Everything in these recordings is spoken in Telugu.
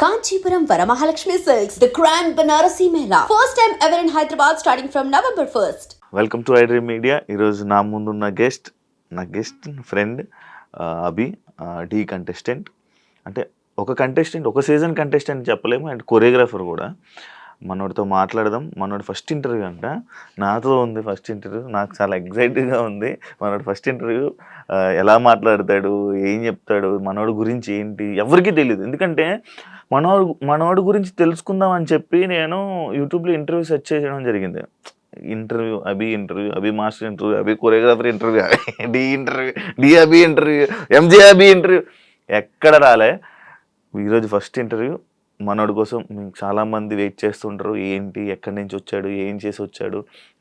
Kanchipuram Varamahalakshmi Silks, the Grand Banarasi Mela. First time ever in Hyderabad starting from November 1st. Welcome to iDream media. ఈరోజు నా ముందున్న నా గెస్ట్ ఫ్రెండ్ అభి, డి కంటెస్టెంట్. అంటే ఒక సీజన్ కంటెస్టెంట్ చెప్పలేము, అండ్ కొరియోగ్రాఫర్ కూడా. మనోడితో మాట్లాడదాం. మనోడి ఫస్ట్ ఇంటర్వ్యూ అంట, నాతో ఉంది ఫస్ట్ ఇంటర్వ్యూ. నాకు చాలా ఎగ్జైటింగ్గా ఉంది. మనోడి ఫస్ట్ ఇంటర్వ్యూ ఎలా మాట్లాడతాడు, ఏం చెప్తాడు, మనోడి గురించి ఏంటి ఎవరికీ తెలియదు. ఎందుకంటే మనోడి గురించి తెలుసుకుందాం అని చెప్పి నేను యూట్యూబ్లో ఇంటర్వ్యూ సెర్చ్ చేయడం జరిగింది. అభి మాస్టర్ ఇంటర్వ్యూ, అభి కొరియోగ్రాఫర్ ఇంటర్వ్యూ, డి అభి ఇంటర్వ్యూ, ఎంజే అభి ఇంటర్వ్యూ, ఎక్కడ రాలే. ఈరోజు ఫస్ట్ ఇంటర్వ్యూ మనోడి కోసం. మీకు చాలామంది వెయిట్ చేస్తుంటారు, ఏంటి, ఎక్కడి నుంచి వచ్చాడు, ఏం చేసి వచ్చాడు,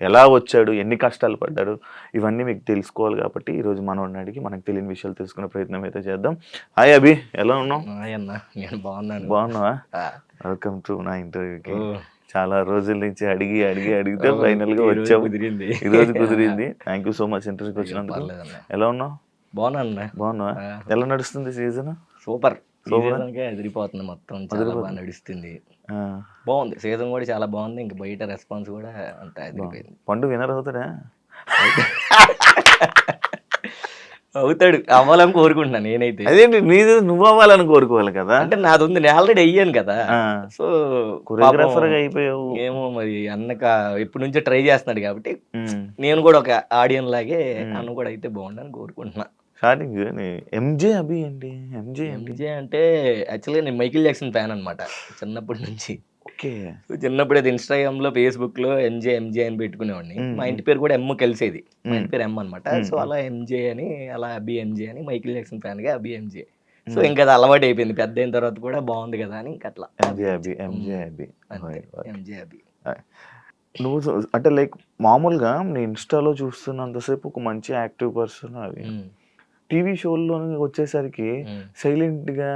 ఎలా వచ్చాడు, ఎన్ని కష్టాలు పడ్డాడు, ఇవన్నీ మీకు తెలుసుకోవాలి. కాబట్టి ఈరోజు మనోడిని అడిగి మనకు తెలియని విషయాలు తెలుసుకునే ప్రయత్నం అయితే చేద్దాం. హాయ్ అభి, ఎలా ఉన్నావు? నేను బాగున్నావా? వెల్కమ్ టు నా ఇంటర్వ్యూకి. చాలా రోజుల నుంచి అడిగితే ఫైనల్ గా వచ్చావు. ఈరోజు కుదిరింది. థ్యాంక్ యూ సో మచ్ ఇంటర్వ్యూకి వచ్చినందుకు. ఎలా ఉన్నావు? బాగున్నావా? ఎలా నడుస్తుంది సీజన్? సూపర్. ఎదిరిపోతుంది, మొత్తం చాలా బాగా నడుస్తుంది. బాగుంది, సీజన్ కూడా చాలా బాగుంది. ఇంకా బయట రెస్పాన్స్ కూడా అంత ఎదిరిపోయింది. పండు వినర్ అవుతాడా? అవుతాడు, అవ్వాలని కోరుకుంటున్నాను నేనైతే. అదేంటి నీది నువ్వు అవ్వాలని కోరుకోవాలి కదా? అంటే నాది ఉంది, నేను ఆల్రెడీ అయ్యాను కదా. సో కొరియోగ్రాఫర్ గా అయిపోయావు. ఏమో మరి అన్నక ఎప్పటి నుంచో ట్రై చేస్తున్నాడు కాబట్టి నేను కూడా ఒక ఆడియన్ లాగే అన్న కూడా అయితే బాగుండని కోరుకుంటున్నా. స్టార్టింగ్ ఎంజే అభి ఏంటి? ఎంజే అంటే యాక్చువల్గా నేను మైకిల్ జాక్సన్ ఫ్యాన్ అనమాట చిన్నప్పటి నుంచి. ఓకే. చిన్నప్పుడు అది ఇన్స్టాగ్రామ్ లో, ఫేస్బుక్ లో ఎంజే అని పెట్టుకునేవాడిని. మా ఇంటి పేరు కూడా ఎమ్ కలిసేది. మా ఇంటి పేరు ఎమ్ అనమాట. సో అలా ఎంజే అని, అలా అభి ఎంజే అని, మైకిల్ జాక్సన్ ఫ్యాన్ గా అభి ఎంజే. సో ఇంకా అది అలవాటు అయిపోయింది. పెద్ద అయిన తర్వాత కూడా బాగుంది కదా అని ఇంకా అట్లా ఎంజే అభి. నువ్వు అంటే లైక్ మామూలుగా నేను ఇన్స్టాలో చూస్తున్నంతసేపు ఒక మంచి యాక్టివ్ పర్సన్. అది టీవీ షోల్లో వచ్చేసరికి సైలెంట్ గా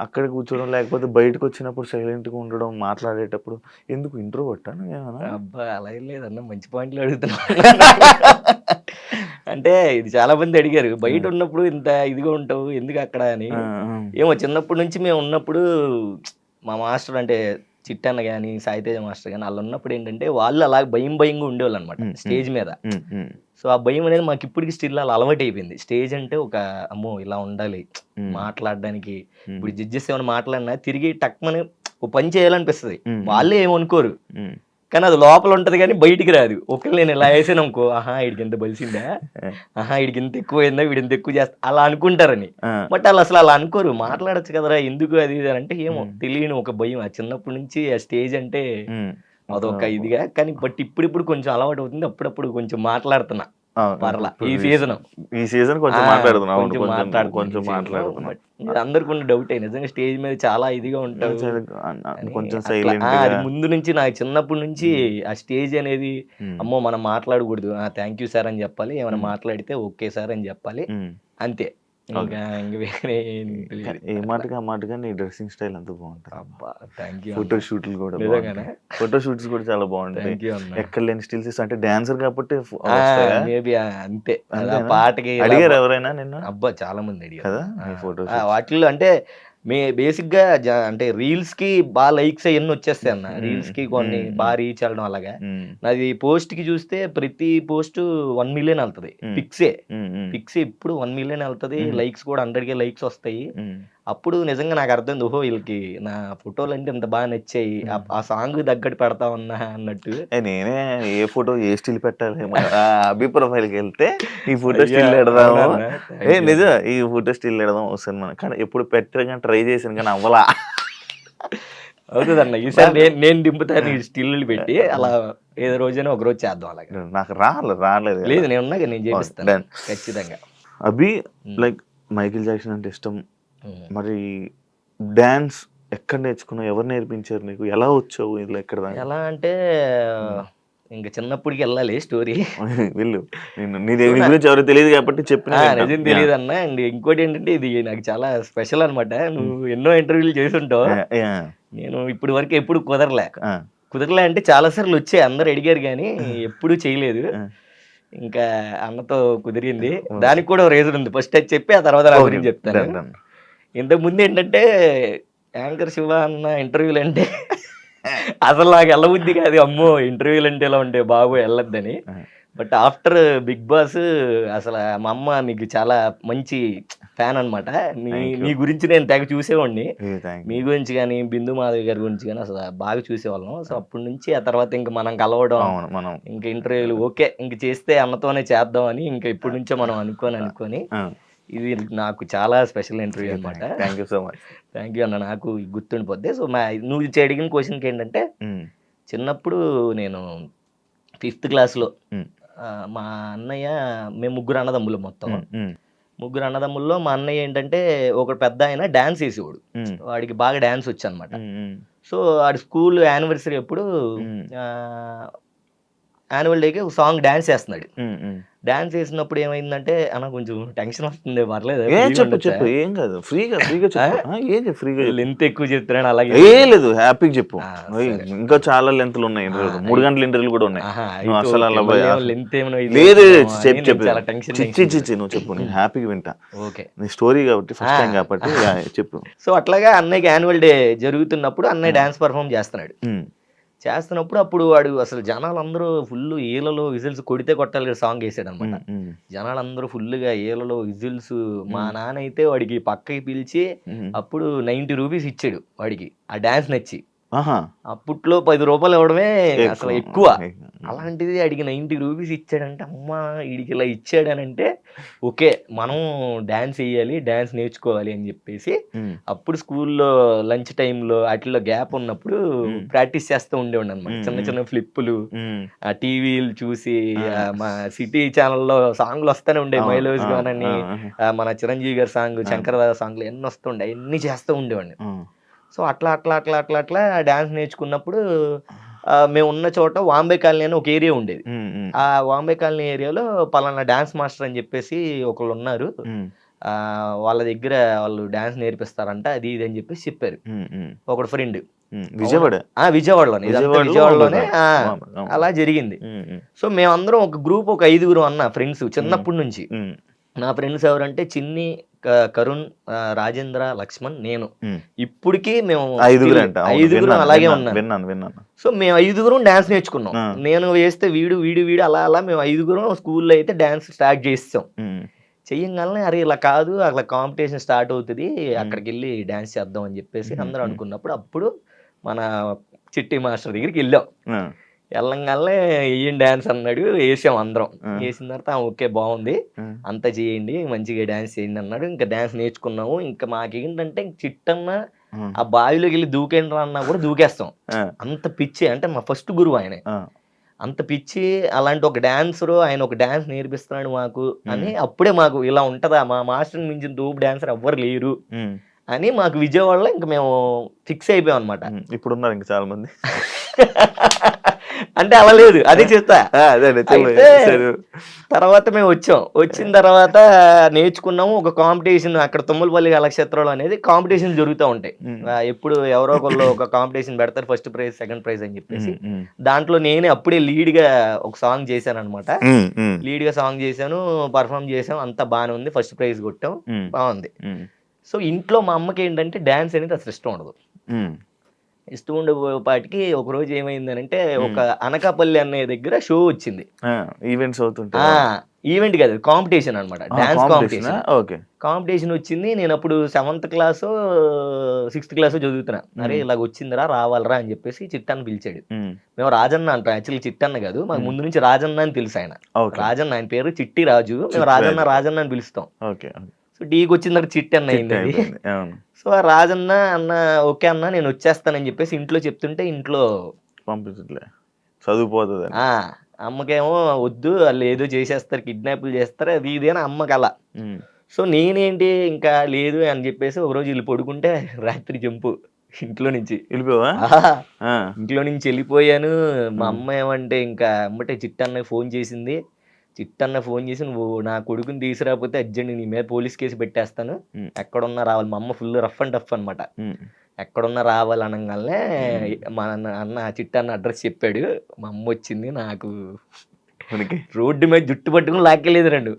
అక్కడ కూర్చోవడం, లేకపోతే బయటకు వచ్చినప్పుడు సైలెంట్ గా ఉండడం, మాట్లాడేటప్పుడు ఎందుకు ఇంట్రో కొట్టాను ఏమన్నా? అబ్బా అలా ఏం లేదన్న, మంచి పాయింట్లు అడుగుతున్నా. అంటే ఇది చాలా మంది అడిగారు, బయట ఉన్నప్పుడు ఇంత ఇదిగా ఉంటావు ఎందుకు అక్కడ అని. ఏమో చిన్నప్పటి నుంచి మేము ఉన్నప్పుడు మా మాస్టర్ అంటే చిట్టన్న కానీ, సాయితేజ మాస్టర్ కానీ వాళ్ళు ఉన్నప్పుడు ఏంటంటే వాళ్ళు అలా భయంగా ఉండేవాళ్ళు అనమాట స్టేజ్ మీద. సో ఆ భయం అనేది మాకు ఇప్పటికి స్టిల్ అలా అలవాటు అయిపోయింది. స్టేజ్ అంటే ఒక అమ్మో ఇలా ఉండాలి మాట్లాడడానికి. ఇప్పుడు జడ్జెస్ ఏమైనా మాట్లాడినా తిరిగి టక్మని ఓ పని చేయాలనిపిస్తుంది. వాళ్ళే ఏమనుకోరు, కానీ అది లోపల ఉంటది కానీ బయటికి రాదు. ఒకవేళ నేను ఇలా వేసాను అనుకో, ఆహా వీడికి ఎంత బలిసిందా, ఆహా వీడికి ఎంత ఎక్కువ అయిందా, వీడి ఎంత ఎక్కువ చేస్తా అలా అనుకుంటారని. బట్ వాళ్ళు అసలు అలా అనుకోరు. మాట్లాడచ్చు కదరా ఎందుకు అది ఇది అంటే ఏమో తెలియని ఒక భయం. ఆ చిన్నప్పటి నుంచి ఆ స్టేజ్ అంటే అదొక ఇదిగా. కానీ బట్ ఇప్పుడు కొంచెం అలవాటు అవుతుంది. అప్పుడప్పుడు కొంచెం మాట్లాడుతున్నా. పర్లా ఈ సీజన్ కొంచెం మాట్లాడుతున్నా. అందరికి ఉన్న డౌట్ నిజంగా స్టేజ్ మీద చాలా ఇదిగా ఉంటారు. ముందు నుంచి నాకు చిన్నప్పటి నుంచి ఆ స్టేజ్ అనేది అమ్మో మనం మాట్లాడకూడదు, థ్యాంక్ యూ సార్ అని చెప్పాలి, ఏమైనా మాట్లాడితే ఓకే సార్ అని చెప్పాలి, అంతే. ఏ మాటగా నీ డ్రెస్సింగ్ స్టైల్ అంతా బాగుంటుంది. ఫోటో షూట్లు కూడా చాలా బాగుంటాయి. ఎక్కడ లేని స్టిల్స్ అంటే డాన్సర్ కాబట్టి అంతే. పాటకి అడిగారు ఎవరైనా నిన్న? అబ్బా చాలా మంది అడిగారు కదా ఫోటో వాటిల్లో. అంటే బేసిక్ గా అంటే రీల్స్ కి బాగా లైక్స్ అవన్నీ వచ్చేస్తాయి అన్న. రీల్స్ కి కొన్ని బాగా రీచ్ అవ్వడం అలాగా. నాది పోస్ట్ కి చూస్తే ప్రతి పోస్ట్ 1 మిలియన్ వెళ్తది. ఫిక్స్ ఇప్పుడు 1 మిలియన్ వెళ్తది. లైక్స్ కూడా 100K లైక్స్ వస్తాయి. అప్పుడు నిజంగా నాకు అర్థమైంది, ఓహో వీళ్ళకి నా ఫోటోలు అంటే ఇంత బాగా నచ్చాయి, ఆ సాంగ్ తగ్గట్టు పెడతా ఉన్నా అన్నట్టు. నేనే ఏ ఫోటో ఏ స్టిల్ పెట్టాలి, అభి ప్రొఫైల్కి వెళ్తే ఈ ఫోటో స్టిల్ పెడదాము, నిజం ఈ ఫోటో స్టిల్ పెడదాం వస్తుంది మనం. కానీ ఎప్పుడు పెట్టగా ట్రై చేసాను కానీ అవ్వలా. అవుతుందన్న ఈసారి నేను దింపుతాను స్టిల్ పెట్టి. అలా ఏదో రోజైనా ఒక రోజు చేద్దాం అలాగే. నాకు రాలేదు. లేదు నేను ఉన్నాక నేను చేపిస్తాను ఖచ్చితంగా. అభి లైక్ మైకిల్ జాక్సన్ అంటే ఇష్టం. మరి డాన్స్ ఎక్కడ నేర్చుకున్నావు, ఎవరు నేర్పించారు నీకు, ఎలా వచ్చావు ఇందులో ఎక్కడ? ఎలా అంటే ఇంకా చిన్నప్పటికి వెళ్ళాలి స్టోరీ. వెళ్ళు, నీ గురించి ఎవరు తెలియదు కాబట్టి చెప్పిన నిజం తెలియదు అన్న. అండ్ ఇంకోటి ఏంటంటే ఇది నాకు చాలా స్పెషల్ అనమాట. నువ్వు ఎన్నో ఇంటర్వ్యూలు చేసి ఉంటావు, నేను ఇప్పటి వరకు ఎప్పుడు కుదరలే అంటే చాలా సార్లు వచ్చాయి, అందరు అడిగారు కానీ ఎప్పుడు చేయలేదు. ఇంకా అన్నతో కుదిరింది. దానికి కూడా రీజన్ ఉంది. ఫస్ట్ అది చెప్పి ఆ తర్వాత నా గురించి చెప్తాను. ఇంతకు ముందు ఏంటంటే యాంకర్ శివ అన్న ఇంటర్వ్యూలు అంటే అసలు నాకు వెళ్ళబుద్ధి కాదు, అమ్మో ఇంటర్వ్యూలు అంటే ఎలా ఉంటాయి బాబు వెళ్ళొద్దని. బట్ ఆఫ్టర్ బిగ్ బాస్ అసలు మా అమ్మ మీకు చాలా మంచి ఫ్యాన్ అనమాట. మీ గురించి నేను తెగ చూసేవాడిని, మీ గురించి కానీ బిందు మాధవి గారి గురించి కానీ అసలు బాగా చూసేవాళ్ళం. సో అప్పటి నుంచి ఆ తర్వాత ఇంకా మనం కలవడం, ఇంకా ఇంటర్వ్యూలు ఓకే ఇంక చేస్తే అన్నతోనే చేద్దాం అని ఇంకా ఇప్పటి నుంచో మనం అనుకొని ఇది నాకు చాలా స్పెషల్ ఇంటర్వ్యూ అనమాట. Thank you so much. Thank you అన్న, నాకు గుర్తుండిపోద్ది. సో నువ్వు అడిగిన క్వశ్చన్కి ఏంటంటే, చిన్నప్పుడు నేను 5th క్లాస్లో మా అన్నయ్య, మేము 3 అన్నదమ్ములు మొత్తం. 3 అన్నదమ్ముల్లో మా అన్నయ్య ఏంటంటే ఒక పెద్ద ఆయన డాన్స్ వేసేవాడు, వాడికి బాగా డాన్స్ వచ్చు అనమాట. సో వాడి స్కూల్ యానివర్సరీ అప్పుడు యాన్యువల్ డేకి ఒక సాంగ్ డాన్స్ చేస్తున్నాడు. డాన్స్ చేసినప్పుడు ఏమైందంటే, అన్న కొంచెం టెన్షన్ వస్తుంది, పర్లేదు చెప్పు ఏం కాదు, ఫ్రీగా ఫ్రీగా లెంత్ ఎక్కువ చెప్తున్నాడు, అలాగే ఏ లేదు హ్యాపీగా చెప్పు. ఇంకా చాలా లెంత్లు ఉన్నాయి, 3 గంటల ఇంటర్వ్యూలు కూడా ఉన్నాయి. అసలు అలా లెంత్ లేదు, చెప్పు నువ్వు చెప్పు, నేను హ్యాపీగా వింటా. ఓకే, నీ స్టోరీ కాబట్టి ఫస్ట్ టైం కాబట్టి చెప్పు. సో అట్లాగా అన్నయ్యకి యాన్యువల్ డే జరుగుతున్నప్పుడు అన్నయ్య డాన్స్ పర్ఫామ్ చేస్తున్నప్పుడు అప్పుడు వాడు అసలు జనాలందరూ ఫుల్ ఈలలో విజిల్స్ కొడితే కొట్టాలి సాంగ్ వేసాడు అనమాట. జనాలందరూ ఫుల్గా ఈలలో విజిల్స్. మా నాన్న అయితే వాడికి పక్కకి పిలిచి అప్పుడు 90 రూపీస్ ఇచ్చాడు వాడికి, ఆ డాన్స్ నచ్చి. అప్పట్లో 10 రూపాయలు ఇవ్వడమే అసలు ఎక్కువ. అలాంటిది అడిగి 90 రూపీస్ ఇచ్చాడంటే, అమ్మ వీడికి ఇలా ఇచ్చాడనంటే ఓకే మనం డాన్స్ వేయాలి, డాన్స్ నేర్చుకోవాలి అని చెప్పేసి అప్పుడు స్కూల్లో లంచ్ టైంలో వాటిలో గ్యాప్ ఉన్నప్పుడు ప్రాక్టీస్ చేస్తూ ఉండేవాడు అనమాట. చిన్న చిన్న ఫ్లిప్పులు ఆ టీవీలు చూసి, మా సిటీ ఛానల్లో సాంగ్లు వస్తూనే ఉండే, మైలోజ్ గానని మన చిరంజీవి గారి సాంగ్, శంకరదాద సాంగ్లు ఎన్ని వస్తుండే, అన్ని చేస్తూ ఉండేవాడిని. సో అట్లా డాన్స్ నేర్చుకున్నప్పుడు మేము ఉన్న చోట వాంబే కాలనీ అని ఒక ఏరియా ఉండేది. ఆ వాంబే కాలనీ ఏరియాలో పలానా డాన్స్ మాస్టర్ అని చెప్పేసి ఒకళ్ళు ఉన్నారు, వాళ్ళ దగ్గర వాళ్ళు డాన్స్ నేర్పిస్తారంట, అది ఇది అని చెప్పేసి చెప్పారు ఒకడు ఫ్రెండ్. విజయవాడలోనే అలా జరిగింది. సో మేమందరం ఒక గ్రూప్, ఒక 5 అన్న ఫ్రెండ్స్ చిన్నప్పటి నుంచి. నా ఫ్రెండ్స్ ఎవరంటే చిన్ని, కరుణ్, రాజేంద్ర, లక్ష్మణ్, నేను. ఇప్పటికీ మేము 5 అలాగే ఉన్నాం. సో మేము 5 డాన్స్ నేర్చుకున్నాం. నేను వేస్తే వీడు అలా మేము 5 స్కూల్లో అయితే డాన్స్ స్టార్ట్ చేస్తాం. చెయ్యంగానే అరే ఇలా కాదు, అట్లా కాంపిటీషన్ స్టార్ట్ అవుతుంది, అక్కడికి వెళ్ళి డాన్స్ చేద్దాం అని చెప్పేసి అందరూ అనుకున్నప్పుడు అప్పుడు మన చిట్టి మాస్టర్ దగ్గరికి వెళ్ళాం. వెళ్ళంగానే వేయం డాన్స్ అన్నాడు, వేసాం అందరం. వేసిన తర్వాత ఓకే బాగుంది, అంతా చేయండి, మంచిగా డాన్స్ చేయండి అన్నాడు. ఇంకా డాన్స్ నేర్చుకున్నాము. ఇంకా మాకేంటంటే చిట్టన్న ఆ బావిలోకి వెళ్ళి దూకేండి అన్నా కూడా దూకేస్తాం, అంత పిచ్చి. అంటే మా ఫస్ట్ గురువు ఆయన, అంత పిచ్చి. అలాంటి ఒక డాన్సరు ఆయన ఒక డాన్స్ నేర్పిస్తున్నాడు మాకు అని అప్పుడే మాకు ఇలా ఉంటదా, మా మాస్టర్ మించిన దూపు డాన్సర్ ఎవ్వరు లేరు అని మాకు విజయవాడలో ఇంకా మేము ఫిక్స్ అయిపోయాం అనమాట. ఇప్పుడు ఉన్నారు ఇంకా చాలా మంది. అంటే అలా లేదు, అదే చెప్తా. తర్వాత మేము వచ్చిన తర్వాత నేర్చుకున్నాము. ఒక కాంపిటీషన్ అక్కడ తుమ్మలపల్లి కళాక్షేత్రంలో అనేది కాంపిటీషన్ జరుగుతూ ఉంటాయి. ఎప్పుడు ఎవరో ఒకళ్ళు ఒక కాంపిటీషన్ పెడతారు, ఫస్ట్ ప్రైజ్, సెకండ్ ప్రైజ్ అని చెప్పేసి. దాంట్లో నేనే అప్పుడే లీడ్ గా ఒక సాంగ్ చేశాను అనమాట. లీడ్ గా సాంగ్ చేశాను, పర్ఫామ్ చేసాం, అంతా బాగానే ఉంది, ఫస్ట్ ప్రైజ్ కొట్టాం, బాగుంది. సో ఇంట్లో మా అమ్మకి ఏంటంటే డాన్స్ అనేది అసలు ఇష్టం ఉండదు. ఇష్టం ఉండేపాటికి ఒక రోజు ఏమైందనంటే, ఒక అనకాపల్లి అనే దగ్గర షో వచ్చింది. ఈవెంట్స్ అవుతుంటే ఈవెంట్ కాదు, కాంపిటీషన్ అనమాట, డాన్స్ కాంపిటీషన్ వచ్చింది. నేను అప్పుడు 7th క్లాస్ 6th క్లాస్ చదువుతున్నా. అరే ఇలాగ వచ్చిందిరా, రావాలరా అని చెప్పేసి చిట్టన్న పిలిచాడు. మేము రాజన్న అంటాం, యాక్చువల్లీ చిట్టన్న కాదు, మాకు ముందు నుంచి రాజన్న అని తెలుసు ఆయన. రాజన్న, ఆయన పేరు చిట్టి రాజు, మేము రాజన్న అని పిలుస్తాం. సో డీకి వచ్చిన తర్వాత చిట్టి అన్న అయింది అది. సో రాజన్న అన్న ఓకే అన్న నేను వచ్చేస్తానని చెప్పేసి ఇంట్లో చెప్తుంటే, ఇంట్లో పంపించట్లే, చదువుపోతుంది. అమ్మకేమో వద్దు, వాళ్ళు ఏదో చేసేస్తారు, కిడ్నాప్లు చేస్తారు, అది ఇది అని అమ్మకి అలా. సో నేనేంటి ఇంకా లేదు అని చెప్పేసి ఒకరోజు వీళ్ళు పడుకుంటే రాత్రి జంపు ఇంట్లో నుంచి వెళ్ళిపోవా. ఇంట్లో నుంచి వెళ్ళిపోయాను. మా అమ్మ ఏమంటే ఇంకా అమ్మటే చిట్టన్న ఫోన్ చేసింది. చిట్టన్న ఫోన్ చేసి, నువ్వు నా కొడుకుని తీసుకురాకపోతే అర్జెంట్ నీ మీద పోలీస్ కేసు పెట్టేస్తాను, ఎక్కడున్నా రావాలి. మా అమ్మ ఫుల్ రఫ్ అండ్ టఫ్ అనమాట, ఎక్కడున్నా రావాలి అనగానే మా అన్న చిట్టన్న అడ్రస్ చెప్పాడు. మా అమ్మ వచ్చింది, నాకు రోడ్డు మీద జుట్టు పట్టుకుని లాక్కెళ్ళేది 2.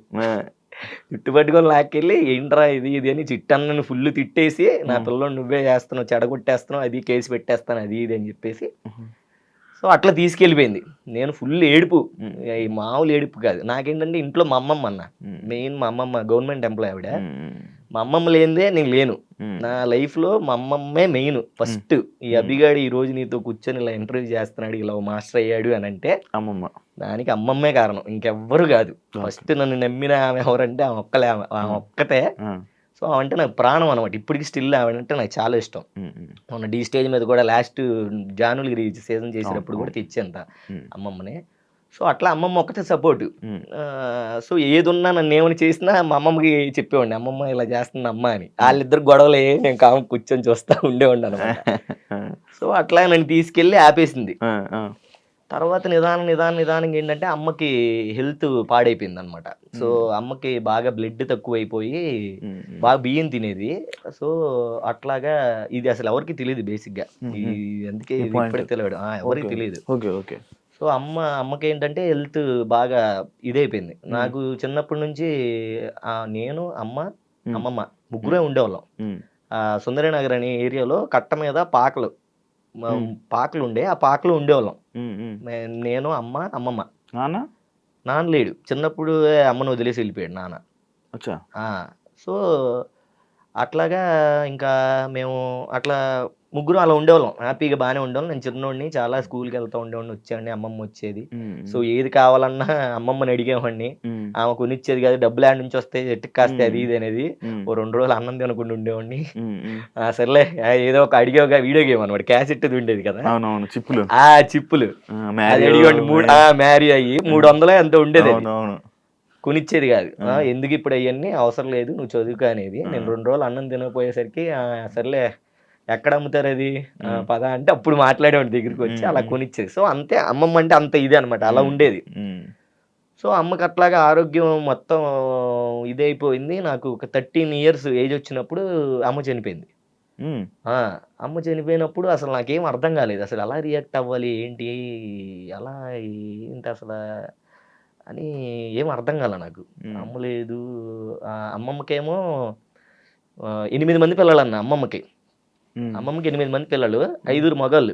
జుట్టు పట్టుకొని లాక్కెళ్ళి ఏంట్రా ఇది ఇది అని చిట్టన్నని ఫుల్ తిట్టేసి నా పిల్లని నువ్వే చేస్తున్నావు, చెడగొట్టేస్తున్నావు, అది కేసు పెట్టేస్తాను అది ఇది అని చెప్పేసి సో అట్లా తీసుకెళ్ళిపోయింది. నేను ఫుల్ ఏడుపు, ఈ మామూలు ఏడుపు కాదు. నాకేంటంటే ఇంట్లో మా అమ్మమ్మ అన్న, మెయిన్ మా అమ్మమ్మ గవర్నమెంట్ ఎంప్లాయ్ ఆవిడ. మా అమ్మమ్మ లేనిదే నేను లేను. నా లైఫ్లో మా అమ్మమ్మే మెయిన్ ఫస్ట్. ఈ అభిగాడు ఈ రోజు నీతో కూర్చొని ఇలా ఇంటర్వ్యూ చేస్తున్నాడు, ఇలా మాస్టర్ అయ్యాడు అని అంటే అమ్మమ్మ, దానికి అమ్మమ్మే కారణం, ఇంకెవ్వరు కాదు. ఫస్ట్ నన్ను నమ్మిన ఆమె ఎవరంటే ఆమె ఒక్కతే. సో అంటే నాకు ప్రాణం అనమాట. ఇప్పటికి స్టిల్ ఆవిడంటే నాకు చాలా ఇష్టం. మొన్న డీ స్టేజ్ మీద కూడా లాస్ట్ జానులగిరి సీజన్ చేసినప్పుడు కూడా తెచ్చేంత అమ్మమ్మని. సో అట్లా అమ్మమ్మ ఒక్కటే సపోర్టు. సో ఏదున్నా నన్ను ఏమని చేసినా మా అమ్మమ్మకి చెప్పేవాడిని, అమ్మమ్మ ఇలా చేస్తుంది అమ్మ అని. వాళ్ళిద్దరు గొడవలే, నేను కాము కూర్చొని చూస్తూ ఉండేవాడిని అనమాట. సో అట్లా నన్ను తీసుకెళ్ళి ఆపేసింది. తర్వాత నిదానంగా ఏంటంటే అమ్మకి హెల్త్ పాడైపోయింది అనమాట. సో అమ్మకి బాగా బ్లడ్ తక్కువైపోయి బాగా బియ్యం తినేది. సో అట్లాగా ఇది అసలు ఎవరికి తెలియదు బేసిక్గా, అందుకే ఇప్పుడే తెలియదు, ఎవరికి తెలియదు. సో అమ్మకి ఏంటంటే హెల్త్ బాగా ఇదైపోయింది. నాకు చిన్నప్పటి నుంచి నేను అమ్మమ్మ ముగ్గురే ఉండేవాళ్ళం. సుందరనగర్ అనే ఏరియాలో కట్ట మీద పాకలు ఉండే, ఆ పాకలు ఉండేవాళ్ళం. నేను అమ్మమ్మ. నాన్న లేడు, చిన్నప్పుడు అమ్మను వదిలేసి వెళ్ళిపోయాడు నాన్న. సో అట్లాగా ఇంకా మేము అట్లా ముగ్గురు అలా ఉండేవాళ్ళం, హ్యాపీగా బాగానే ఉండేవాళ్ళం. నేను చిన్నోడిని, చాలా స్కూల్కి వెళ్తూ ఉండేవాడిని, వచ్చేవాడిని, అమ్మమ్మ వచ్చేది. సో ఏది కావాలన్నా అమ్మమ్మని అడిగేవాడిని, ఆమె కొనిచ్చేది కాదు. డబ్బులు ఆడ నుంచి వస్తే ఎట్టుకు కాస్తే అది ఇది అనేది. ఓ 2 రోజులు అన్నం తినకుండా ఉండేవాడిని. సర్లే ఏదో ఒక అడిగేగా వీడియో గేమ్ అనమాట, క్యాసెట్ ఉండేది కదా, చిప్పులు అది అడిగేవాడిని. మ్యారీ అయ్యి 300 ఎంత ఉండేది, కొనిచ్చేది కాదు. ఎందుకు ఇప్పుడు అవన్నీ అవసరం లేదు, నువ్వు చదువుకు అనేది. నేను 2 రోజులు అన్నం తినకపోయేసరికి సర్లే ఎక్కడ అమ్ముతారు అది పద అంటే అప్పుడు మాట్లాడేవాడి దగ్గరికి వచ్చి అలా కొనిచ్చేది. సో అంతే, అమ్మమ్మ అంటే అంత ఇదే అనమాట, అలా ఉండేది. సో అమ్మకి అట్లాగా ఆరోగ్యం మొత్తం ఇదైపోయింది. నాకు ఒక 13 years ఏజ్ వచ్చినప్పుడు అమ్మ చనిపోయింది. అమ్మ చనిపోయినప్పుడు అసలు నాకేం అర్థం కాలేదు, అసలు ఎలా రియాక్ట్ అవ్వాలి ఏంటి, అలా ఏంటి అసలు అని ఏం అర్థం కాల నాకు. అమ్మ లేదు. అమ్మమ్మకేమో 8 మంది పిల్లలు అన్న. అమ్మమ్మకి 8 మంది పిల్లలు, 5 మగళ్ళు,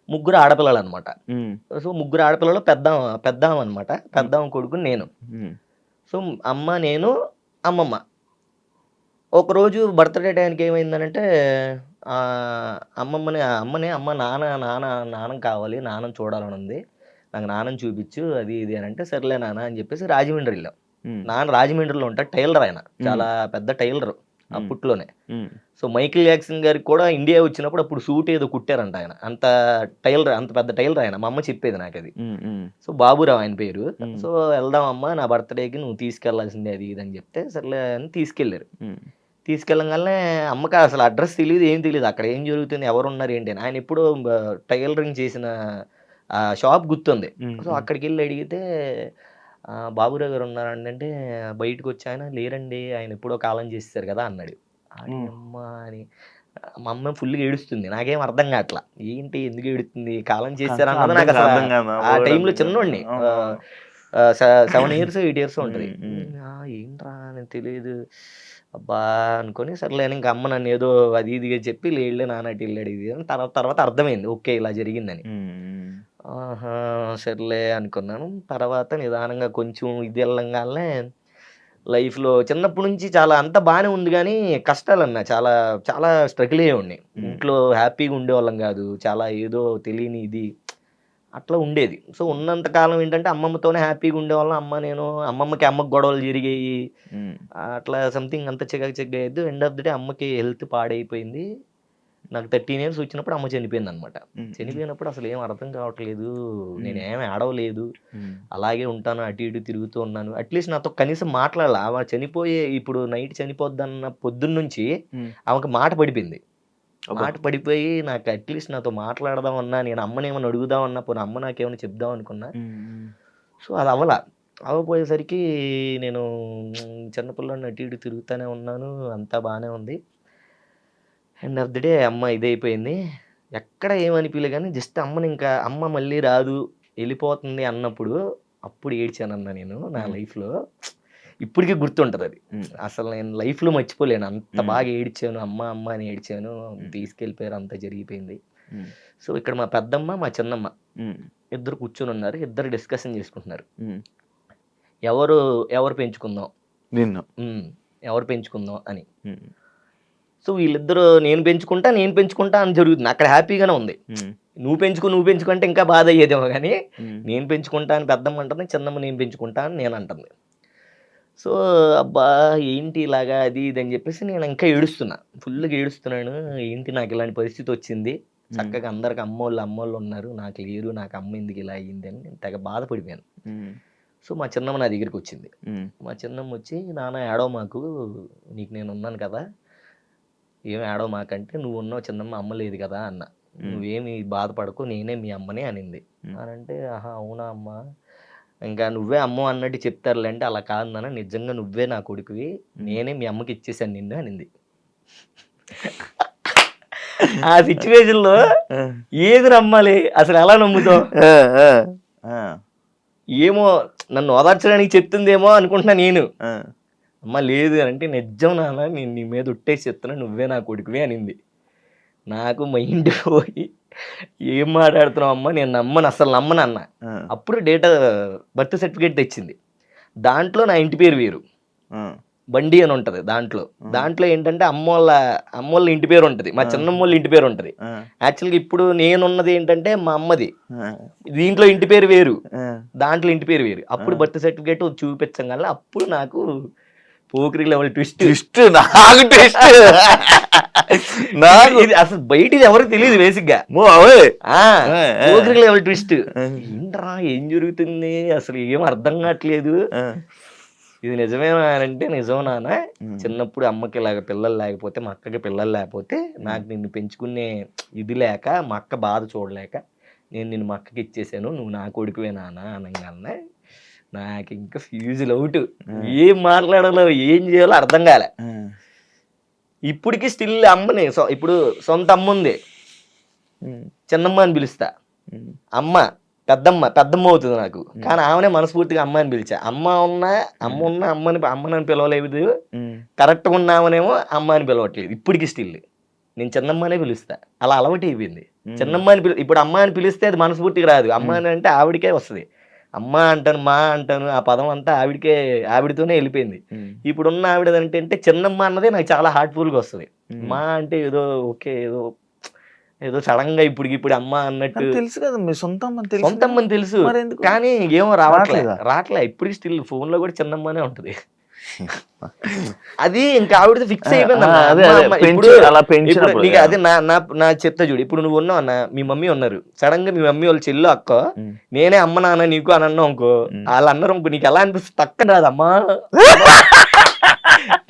3 ఆడపిల్లలు అనమాట. సో 3 ఆడపిల్లలు పెద్దాం అనమాట. పెద్దాం కొడుకు నేను. సో అమ్మ, నేను, అమ్మమ్మ. ఒకరోజు బర్త్డే టైంకి ఏమైందనంటే అమ్మ నాన్న కావాలి, నాన్న చూడాలని ఉంది, నాకు నాన్నని చూపించు అది ఇది అని అంటే, సర్లే నాన్న అని చెప్పేసి రాజమండ్రి వెళ్ళాం. నాన్న రాజమండ్రిలో ఉంటాడు, టైలర్ ఆయన, చాలా పెద్ద టైలర్ అప్పట్లోనే. సో మైకిల్ జాక్సన్ గారికి కూడా ఇండియా వచ్చినప్పుడు అప్పుడు సూట్ ఏదో కుట్టారంట ఆయన, అంత పెద్ద టైలర్ ఆయన. మా అమ్మ చెప్పేది నాకు అది. సో బాబురావు ఆయన పేరు. సో వెళ్దాం అమ్మ, నా బర్త్డేకి నువ్వు తీసుకెళ్లాల్సిందే అది ఇది అని చెప్తే సర్లే అని తీసుకెళ్లారు. తీసుకెళ్ళగానే అమ్మకి అసలు అడ్రస్ తెలియదు, ఏం తెలియదు, అక్కడ ఏం జరుగుతుంది, ఎవరు ఉన్నారు ఏంటి అని. ఆయన ఎప్పుడో టైలరింగ్ చేసిన షాప్ గుర్తుంది. సో అక్కడికి వెళ్ళి అడిగితే బాబురావు గారు ఉన్నారంటే, బయటకు వచ్చి ఆయన లేరండి, ఆయన ఎప్పుడో కాలం చేస్తారు కదా అన్నాడు. అమ్మ అని మా అమ్మ ఫుల్గా ఏడుస్తుంది. నాకేం అర్థం కావట్లా, ఏంటి ఎందుకు ఏడుతుంది, కాలం చేస్తారు అన్నది నాకు అసలు. ఆ టైంలో చిన్నోడిని, 7 years 8 years ఉంటుంది. ఏంట్రా అని తెలియదు అబ్బా అనుకొని సర్లే ఇంకా అమ్మ నన్ను ఏదో అది ఇదిగా చెప్పి లేళ్ళే నాన్నటి వెళ్ళాడు ఇది అని. తర్వాత అర్థమైంది, ఓకే ఇలా జరిగిందని. సర్లే అనుకున్నాను. తర్వాత నిదానంగా కొంచెం ఇది వెళ్ళంగానే లైఫ్లో చిన్నప్పటి నుంచి చాలా అంత బాగానే ఉంది, కానీ కష్టాలన్నా చాలా చాలా స్ట్రగుల్ అయ్యేవాడిని. ఇంట్లో హ్యాపీగా ఉండేవాళ్ళం కాదు, చాలా ఏదో తెలియని ఇది అట్లా ఉండేది. సో ఉన్నంతకాలం ఏంటంటే అమ్మమ్మతోనే హ్యాపీగా ఉండేవాళ్ళం. అమ్మమ్మకి గొడవలు జరిగాయి, అట్లా సంథింగ్ అంత చెగ్గ అయ్యేది. ఎండ్ ఆఫ్ ది డే అమ్మకి హెల్త్ పాడైపోయింది. నాకు 13 years వచ్చినప్పుడు అమ్మ చనిపోయింది అనమాట. చనిపోయినప్పుడు అసలు ఏం అర్థం కావట్లేదు, నేనేమి ఆడవలేదు, అలాగే ఉంటాను, అటు ఇటు తిరుగుతూ ఉన్నాను. అట్లీస్ట్ నాతో కనీసం మాట్లాడాలి. ఆమె ఇప్పుడు నైట్ చనిపోద్దన్న పొద్దున్న నుంచి ఆమెకు మాట పడిపోయి నాకు అట్లీస్ట్ నాతో మాట్లాడదామన్నా, నేను అమ్మనేమన్నా అడుగుదామన్నా, పోనీ అమ్మ నాకేమైనా చెప్దాం అనుకున్నా. సో అది అవ్వపోయేసరికి నేను చిన్నపిల్లని అటు ఇటు తిరుగుతూనే ఉన్నాను, అంతా బాగానే ఉంది. ఎండ్ ఆఫ్ ది డే అమ్మ ఇదైపోయింది. ఎక్కడ ఏమనిపించలే, కానీ జస్ట్ అమ్మ మళ్ళీ రాదు, వెళ్ళిపోతుంది అన్నప్పుడు అప్పుడు ఏడ్చానన్నా నేను నా లైఫ్లో. ఇప్పటికీ గుర్తుంటది అది. ఉమ్, అసలు నేను లైఫ్ లో మర్చిపోలేను, అంత బాగా ఏడ్చాను, అమ్మ అమ్మ అని ఏడ్చాను. తీసుకెళ్ళిపోయారు, అంతా జరిగిపోయింది. ఉమ్, సో ఇక్కడ మా పెద్దమ్మ మా చిన్నమ్మ ఉమ్, ఇద్దరు కూర్చొని ఉన్నారు, ఇద్దరు డిస్కషన్ చేసుకుంటున్నారు. ఉమ్. ఎవరు ఎవరు పెంచుకుందాం, నిన్ను. ఉమ్, ఎవరు పెంచుకుందాం అని. ఉమ్, సో వీళ్ళిద్దరు నేను పెంచుకుంటా అని జరుగుతుంది. అక్కడ హ్యాపీగానే ఉంది. ఉమ్, నువ్వు పెంచుకుంటే ఇంకా బాధ అయ్యేదేమో కానీ ఉమ్, నేను పెంచుకుంటా అని పెద్దమ్మ అంటుంది, చిన్నమ్మ నేను పెంచుకుంటా అని నేను అంటుంది. సో అబ్బా ఏంటి ఇలాగా అది ఇది అని చెప్పేసి నేను ఇంకా ఏడుస్తున్నా, ఫుల్గా ఏడుస్తున్నాను. ఏంటి నాకు ఇలాంటి పరిస్థితి వచ్చింది, చక్కగా అందరికి అమ్మోళ్ళు ఉన్నారు, నాకు లేరు, నాకు అమ్మ ఎందుకు ఇలా అయ్యింది అని నేను తెగ బాధపడిపోయాను. ఉమ్, సో మా చిన్నమ్మ నా దగ్గరికి వచ్చింది. ఉమ్, మా చిన్నమ్మ వచ్చి, నాన్న ఏడవ మాకు, నీకు నేను ఉన్నాను కదా, ఏం ఏడవ మాకంటే, నువ్వు ఉన్నావు చిన్నమ్మ, అమ్మ లేదు కదా అన్న. నువ్వేమి బాధపడకు, నేనే మీ అమ్మనే అనింది. అని అంటే, ఆహా అవునా అమ్మ, ఇంకా నువ్వే అమ్మ అన్నట్టు చెప్తారులే అంటే, అలా కాదు నాన్న, నిజంగా నువ్వే నా కొడుకువి, నేనే మీ అమ్మకి ఇచ్చేసాను నిన్ను అనింది. ఆ సిచ్యువేషన్ లో ఏది నమ్మాలి, అసలు ఎలా నమ్ముతావు? ఆ, ఆ, ఆ, ఏమో నన్ను ఓదార్చడానికి చెప్తుందేమో అనుకుంటున్నా నేను. ఆ. అమ్మ లేదు అని అంటే, నిజం నాన్న, నేను నీ మీద ఉట్టేసి చెప్తున్నా, నువ్వే నా కొడుకువి అనింది. నాకు మైండ్ పోయి, ఏం మాట్లాడుతున్నావు అమ్మ, నేను అసలు నమ్మను అన్న. అప్పుడు డేట్ బర్త్ సర్టిఫికేట్ తెచ్చింది. దాంట్లో నా ఇంటి పేరు వేరు, బండి అని ఉంటది. దాంట్లో ఏంటంటే అమ్మోళ్ళ ఇంటి పేరు ఉంటది, మా చిన్నమ్మోళ్ళ ఇంటి పేరు ఉంటది. యాక్చువల్గా ఇప్పుడు నేనున్నది ఏంటంటే మా అమ్మది, దీంట్లో ఇంటి పేరు వేరు, దాంట్లో ఇంటి పేరు వేరు. అప్పుడు బర్త్ సర్టిఫికేట్ చూపించగల, అప్పుడు నాకు పోకిరి లెవెల్ ట్విస్ట్ నాకు ఇది అసలు బయటిది ఎవరికి తెలియదు బేసిక్ గా. పోకిరి లెవెల్ ట్విస్ట్ ఏంట్రా, ఏం జరుగుతుంది అసలు ఏం అర్థం కావట్లేదు. ఇది నిజమేనా అంటే, నిజం నాన్న, చిన్నప్పుడు అమ్మకి ఇలాగ పిల్లలు లేకపోతే, మా అక్కకి పిల్లలు లేకపోతే, నాకు నిన్ను పెంచుకునే ఇది లేక, మా అక్క బాధ చూడలేక నేను నిన్ను మా అక్కకి ఇచ్చేసాను, నువ్వు నా కొడుకువే నాన్న అనగానే నాకు ఇంకా ఫ్యూజులు అవుట్. ఏం మాట్లాడాలో ఏం చేయాలో అర్థం కాలే. ఇప్పటికి స్టిల్ అమ్మని, ఇప్పుడు సొంత అమ్మ ఉంది, చిన్నమ్మ అని పిలుస్తా. అమ్మ పెద్దమ్మ అవుతుంది నాకు, కానీ ఆమెనే మనస్ఫూర్తిగా అమ్మ అని పిలిచా. అమ్మ ఉన్నా అమ్మని పిలవలేదు, కరెక్ట్గా ఉన్నామనేమో అమ్మ అని పిలవట్లేదు. ఇప్పటికి స్టిల్ నేను చిన్నమ్మనే పిలుస్తా, అలా అలవాటు అయిపోయింది. చిన్నమ్మ అని ఇప్పుడు అమ్మ అని పిలిస్తే అది మనస్ఫూర్తిగా రాదు, అమ్మ అని అంటే ఆవిడకే వస్తుంది. అమ్మ అంటాను, మా అంటాను, ఆ పదం అంతా ఆవిడతోనే వెళ్ళిపోయింది. ఇప్పుడున్న ఆవిడ అంటే చిన్నమ్మ అన్నదే నాకు చాలా హార్ట్ఫుల్గా వస్తుంది. మా అంటే ఏదో ఓకే, ఏదో సడన్ గా ఇప్పుడు అమ్మ అన్నట్టు తెలుసు కదా, మీ సొంతమ్మని తెలుసు, కానీ ఏమో రావట్లే. ఇప్పటికి స్టిల్ ఫోన్ లో కూడా చిన్నమ్మనే ఉంటది. అది ఇంకా ఆవిడ ఫిక్స్ అయిపోయింది. అదే నా చెప్తా చూడు, ఇప్పుడు నువ్వు ఉన్నావు అన్న, మీ మమ్మీ ఉన్నారు, సడన్ గా మీ మమ్మీ వాళ్ళు చెల్లు అక్క, నేనే అమ్మ నాన్న నీకు అని అన్నావు అనుకో, వాళ్ళు అన్నారు ఇంకో, నీకు ఎలా అనిపిస్తుంది? తక్క రాదు అమ్మా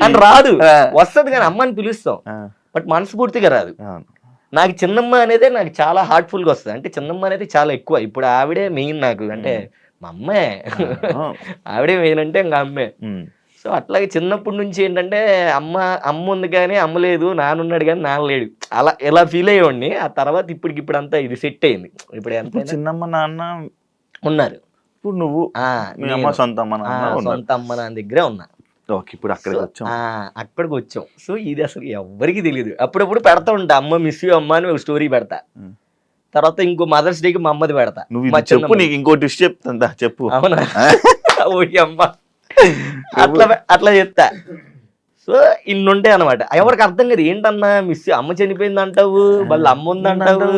అని రాదు, వస్తుంది కానీ అమ్మ అని పిలుస్తాం, బట్ మనస్ఫూర్తిగా రాదు. నాకు చిన్నమ్మ అనేది నాకు చాలా హార్ట్ఫుల్ గా వస్తుంది. అంటే చిన్నమ్మ అనేది చాలా ఎక్కువ. ఇప్పుడు ఆవిడే మెయిన్ నాకు, అంటే మా అమ్మే ఆవిడే మెయిన్ అంటే ఇంకా అమ్మే. సో అట్లాగే చిన్నప్పటి నుంచి ఏంటంటే అమ్మ ఉంది కానీ అమ్మ లేదు, నాన్నున్నాడు కానీ నాన్న లేడు, అలా ఎలా ఫీల్ అయ్యేవాడిని. ఆ తర్వాత ఇప్పుడు అంతా ఇది సెట్ అయింది. ఇప్పుడు ఎంత చిన్నమ్మ నాన్న ఉన్నారు, ఇప్పుడు నువ్వు సొంత అమ్మ నాన్న దగ్గరే ఉన్నా. ఇప్పుడు అక్కడికి వచ్చాం. సో ఇది అసలు ఎవరికి తెలియదు. అప్పుడప్పుడు పెడతా ఉంటా, అమ్మ మిస్ యూ అమ్మ అని ఒక స్టోరీ పెడతా. తర్వాత ఇంకో మదర్స్ డేకి మా అమ్మది పెడతా. చెప్పు, నీకు ఇంకో ట్విస్ట్ చెప్తా, చెప్పు. అవునా? ఓకే అమ్మ, అట్లా చెప్తా. సో ఇన్నుంటాయి అనమాట. ఎవరికి అర్థం కాదు, ఏంటన్నా మిస్ అమ్మ చనిపోయింది అంటావు, మళ్ళీ అమ్మ ఉంది అంటావు,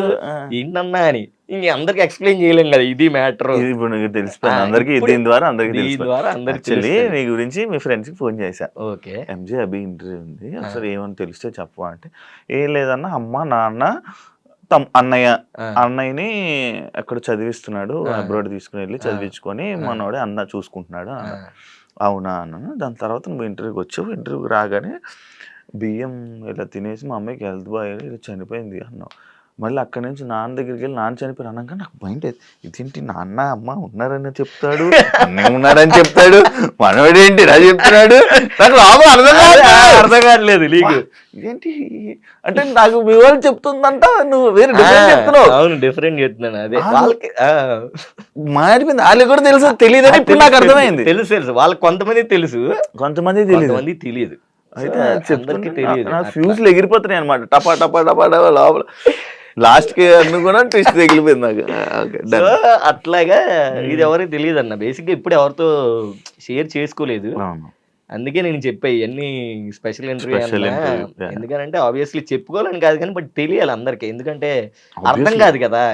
ఏంటన్నా అని. ఇంక అందరికి ఎక్స్ప్లెయిన్ చేయలేం కదా, ఇది మ్యాటర్. నీ గురించి మీ ఫ్రెండ్స్ కి ఫోన్ చేశా, ఓకే ఎంజే అభి ఇంటర్వ్యూ ఉంది, అసలు ఏమని తెలిస్తే చెప్పు అంటే, ఏం లేదన్నా, అమ్మ నాన్న అన్నయ్యని ఎక్కడ చదివిస్తున్నాడు, అబ్రాడ్ తీసుకుని వెళ్ళి చదివించుకొని మనోడే అన్న చూసుకుంటున్నాడు. అవునా అన్నాను. దాని తర్వాత నువ్వు ఇంటర్వ్యూకి వచ్చావు, ఇంటర్వ్యూకి రాగానే బియ్యం ఇలా తినేసి మా అమ్మాయికి హెల్త్ బాగా ఇలా చనిపోయింది అన్నావు. మళ్ళీ అక్కడి నుంచి నాన్న దగ్గరికి వెళ్ళి నాన్న చనిపోయి అనగా నాకు భయం లేదు. ఇదేంటి నాన్న అమ్మ ఉన్నారని చెప్తాడు, అన్నీ ఉన్నారని చెప్తాడు, మనవాడేంటి ఇలా చెప్తున్నాడు, నాకు లోపల అర్థం కావట్లేదు నీకు. ఇదేంటి అంటే నాకు మీ వాళ్ళు చెప్తుందంట, నువ్వు వేరే డిఫరెంట్ చెప్తున్నావు. అవును డిఫరెంట్ చెప్తున్నాను. అదే వాళ్ళకి మారిపోయింది. వాళ్ళకి కూడా తెలుసు తెలియదని ఇప్పుడు నాకు అర్థమైంది. తెలుసు తెలుసు వాళ్ళకి కొంతమంది తెలుసు, కొంతమంది తెలియదు. కొంతమంది తెలియదు. అయితే అందరికీ తెలియదు. నా ఫ్యూజ్లు ఎగిరిపోతున్నాయి అనమాట, టపా టపా టపా టపా లోపల. లాస్ట్ కి అనుకున్నా ట్విస్ట్ తగిలిపోయింది నాకు. సో అట్లాగా ఇది ఎవరికి తెలియదు అన్న. బేసిక్ గా ఇప్పుడు ఎవరితో షేర్ చేసుకోలేదు, అందుకే నేను చెప్పా ఇవన్నీ స్పెషల్ ఇంటర్వ్యూ. ఎందుకంటే ఆబ్వియస్లీ చెప్పుకోవాలని కాదు కానీ బట్ తెలియాలి అందరికి, ఎందుకంటే అర్థం కాదు కదా.